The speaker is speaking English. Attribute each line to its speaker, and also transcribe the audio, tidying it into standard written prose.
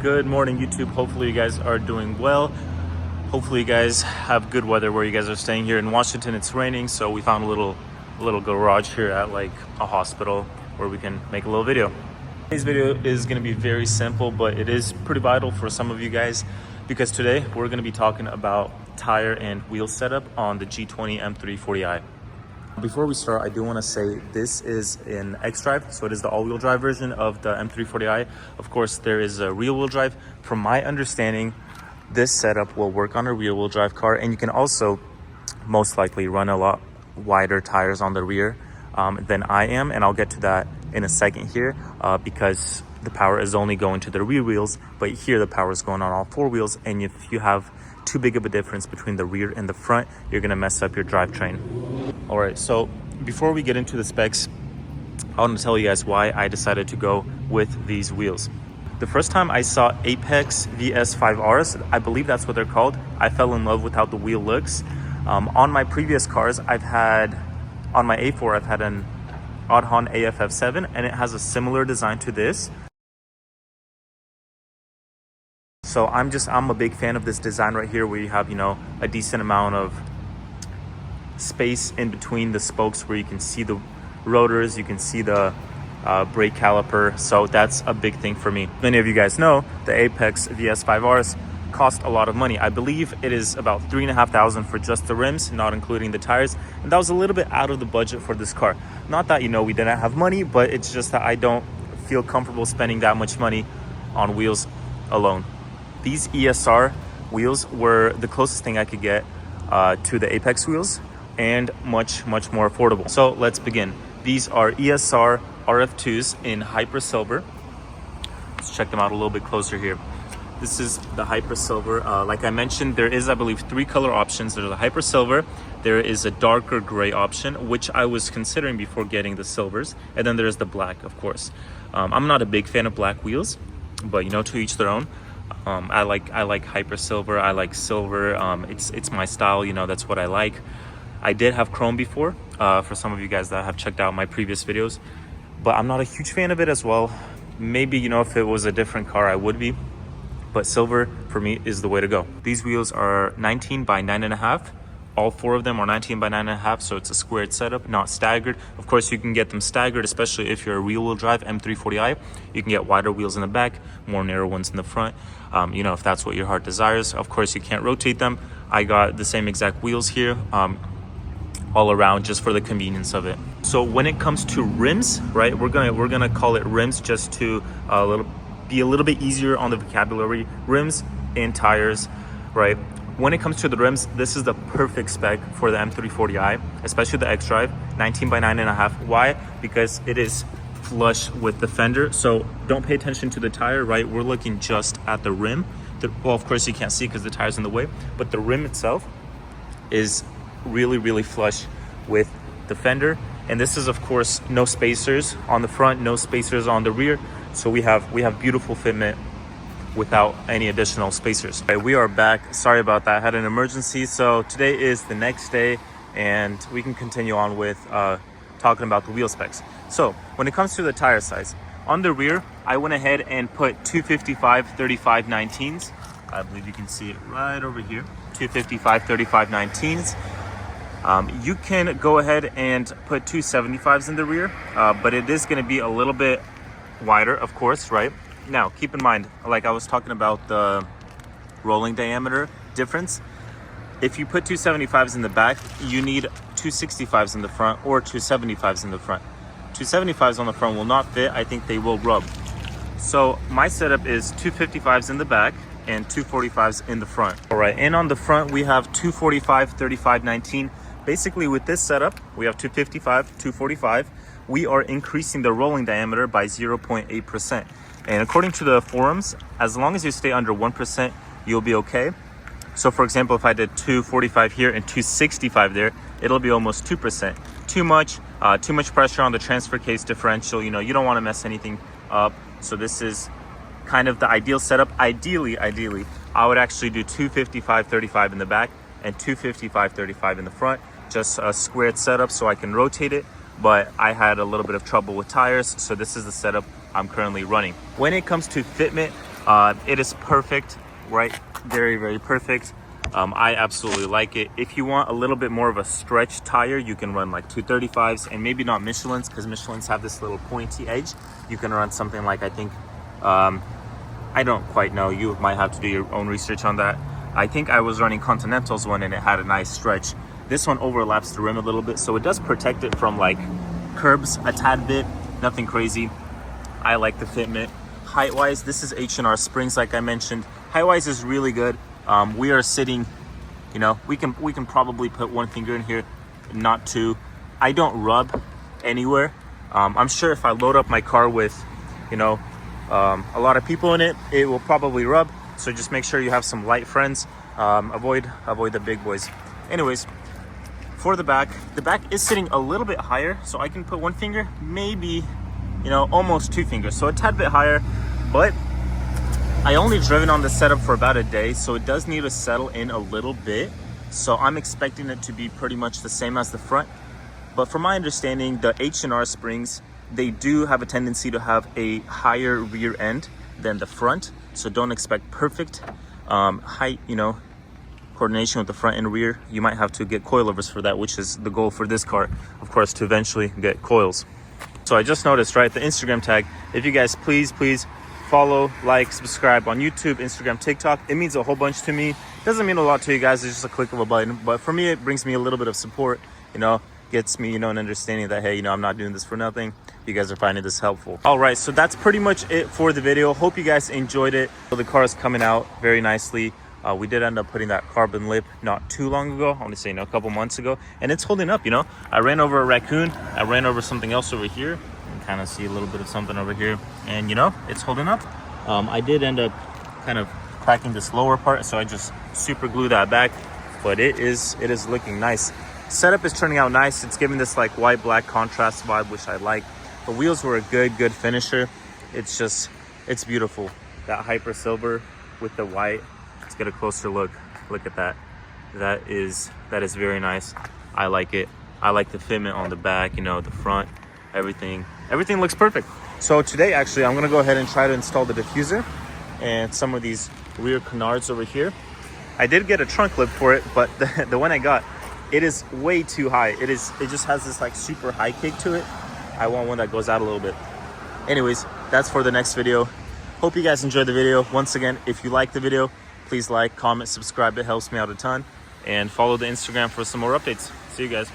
Speaker 1: Good morning, YouTube. Hopefully you guys are doing well. Hopefully you guys have good weather where you guys are staying. Here in Washington it's raining, so we found a little garage here at like a hospital where we can make a little video. Today's video is going to be very simple, but it is pretty vital for some of you guys because today we're going to be talking about tire and wheel setup on the G20 M340i. Before we start, I do want to say this is an xDrive, so it is the all-wheel drive version of the M340i. Of course, there is a rear-wheel drive. From my understanding, this setup will work on a rear-wheel drive car, and you can also most likely run a lot wider tires on the rear than I am, and I'll get to that in a second here because the power is only going to the rear wheels, but here the power is going on all four wheels, and if you have too big of a difference between the rear and the front, you're going to mess up your drivetrain. All right, so before we get into the specs, I want to tell you guys why I decided to go with these wheels. The first time I saw Apex VS5Rs, I believe that's what they're called, I fell in love with how the wheel looks. On my previous cars, on my A4, I've had an Oddhon AFF7, and it has a similar design to this. So I'm a big fan of this design right here, where you have, a decent amount of space in between the spokes where you can see the rotors, you can see the brake caliper. So that's a big thing for me. Many of you guys know the Apex VS5Rs cost a lot of money. I believe it is about $3,500 for just the rims, not including the tires. And that was a little bit out of the budget for this car. Not that, we didn't have money, but it's just that I don't feel comfortable spending that much money on wheels alone. These ESR wheels were the closest thing I could get to the Apex wheels, and much more affordable. So let's begin. These are ESR RF2s in Hyper Silver. Let's check them out a little bit closer here. This is the Hyper Silver. Like I mentioned, there is, I believe, 3 color options. There's a Hyper Silver, there is a darker gray option, which I was considering before getting the silvers, and then there's the black, of course. I'm not a big fan of black wheels, but to each their own. I like Hyper Silver. I like silver. It's my style. That's what I like. I did have chrome before. For some of you guys that have checked out my previous videos, but I'm not a huge fan of it as well. Maybe if it was a different car, I would be. But silver for me is the way to go. These wheels are 19 by 9.5. All 4 of them are 19 by 9.5, so it's a squared setup, not staggered. Of course, you can get them staggered, especially if you're a rear-wheel drive M340i. You can get wider wheels in the back, more narrow ones in the front, if that's what your heart desires. Of course, you can't rotate them. I got the same exact wheels here, all around, just for the convenience of it. So when it comes to rims, right, we're gonna call it rims just to be a little bit easier on the vocabulary. Rims and tires, right? When it comes to the rims, this is the perfect spec for the M340i, especially the xDrive, 19 by 9.5. Why? Because it is flush with the fender. So don't pay attention to the tire, right? We're looking just at the rim. Well, of course you can't see because the tire's in the way, but the rim itself is really flush with the fender. And this is, of course, no spacers on the front, no spacers on the rear. So we have beautiful fitment without any additional spacers. Okay, we are back. Sorry about that. I had an emergency. So today is the next day, and we can continue on with talking about the wheel specs. So when it comes to the tire size, on the rear, I went ahead and put 255/35 19s. I believe you can see it right over here. 255/35 19s. You can go ahead and put 275s in the rear, but it is going to be a little bit wider, of course, right? Now, keep in mind, like I was talking about the rolling diameter difference. If you put 275s in the back, you need 265s in the front or 275s in the front. 275s on the front will not fit. I think they will rub. So my setup is 255s in the back and 245s in the front. All right, and on the front, we have 245/35 19. Basically, with this setup, we have 255, 245. We are increasing the rolling diameter by 0.8%. And according to the forums, as long as you stay under 1%, you'll be okay. So for example, if I did 245 here and 265 there, it'll be almost 2%. Too much pressure on the transfer case differential. You don't want to mess anything up. So this is kind of the ideal setup. Ideally, I would actually do 255/35 in the back and 255/35 in the front. Just a squared setup so I can rotate it. But I had a little bit of trouble with tires, so this is the setup I'm currently running. When it comes to fitment, It is perfect, right? Very, very perfect. I absolutely like it. If you want a little bit more of a stretch tire, you can run like 235s, and maybe not Michelin's, because Michelin's have this little pointy edge. You can run something like, I think, I don't quite know. You might have to do your own research on that. I think I was running Continental's one and it had a nice stretch. This one overlaps the rim a little bit, so it does protect it from like curbs a tad bit. Nothing crazy. I like the fitment. Height-wise, this is H&R Springs, like I mentioned. Height-wise is really good. We are sitting, you know, we can probably put one finger in here, not two. I don't rub anywhere. I'm sure if I load up my car with, you know, a lot of people in it, it will probably rub. So just make sure you have some light friends. Avoid the big boys. Anyways, for the back is sitting a little bit higher, so I can put one finger, maybe, you know, almost two fingers, so a tad bit higher. But I only driven on the setup for about a day, so it does need to settle in a little bit. So I'm expecting it to be pretty much the same as the front. But from my understanding, the H&R Springs, they do have a tendency to have a higher rear end than the front. So don't expect perfect height, you know, coordination with the front and rear. You might have to get coilovers for that, which is the goal for this car, of course, to eventually get coils. So I just noticed, right, the Instagram tag. If you guys please follow, like, subscribe on YouTube, Instagram, TikTok. It means a whole bunch to me. It doesn't mean a lot to you guys. It's just a click of a button. But for me, it brings me a little bit of support, you know, gets me, you know, an understanding that, hey, you know, I'm not doing this for nothing. You guys are finding this helpful. All right, so that's pretty much it for the video. Hope you guys enjoyed it. So the car is coming out very nicely. We did end up putting that carbon lip not too long ago. I want to say, you know, a couple months ago, and it's holding up. You know, I ran over a raccoon. I ran over something else over here. You can kind of see a little bit of something over here, and you know, it's holding up. I did end up kind of cracking this lower part, so I just super glue that back. But it is looking nice. Setup is turning out nice. It's giving this like white black contrast vibe, which I like. The wheels were a good finisher. It's just, it's beautiful. That Hyper Silver with the white. Let's get a closer look. Look at that. That is very nice. I like it. I like the fitment on the back, you know, the front, everything looks perfect. So today, actually, I'm gonna go ahead and try to install the diffuser and some of these rear canards over here. I did get a trunk lip for it, but the one I got, it is way too high. It just has this like super high kick to it. I want one that goes out a little bit. Anyways, that's for the next video. Hope you guys enjoyed the video. Once again, if you like the video, please like, comment, subscribe. It helps me out a ton. And follow the Instagram for some more updates. See you guys.